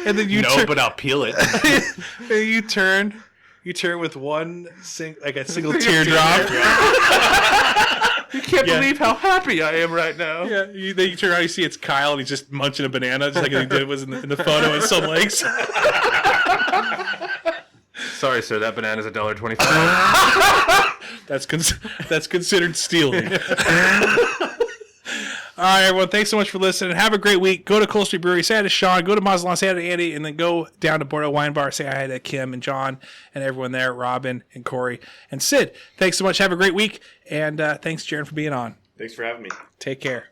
and then you No, but I'll peel it. and you turn with a single teardrop. You can't believe how happy I am right now. Yeah, then you turn around, you see it's Kyle, and he's just munching a banana, just like he did was in the photo at Sun Lakes. Sorry, sir, that banana's $1.25. That's considered stealing. All right, everyone. Thanks so much for listening. Have a great week. Go to Cold Street Brewery. Say hi to Sean. Go to Mazatlan. Say hi to Andy. And then go down to Bordeaux Wine Bar. Say hi to Kim and John and everyone there. Robin and Corey and Sid. Thanks so much. Have a great week. And thanks, Jaren, for being on. Thanks for having me. Take care.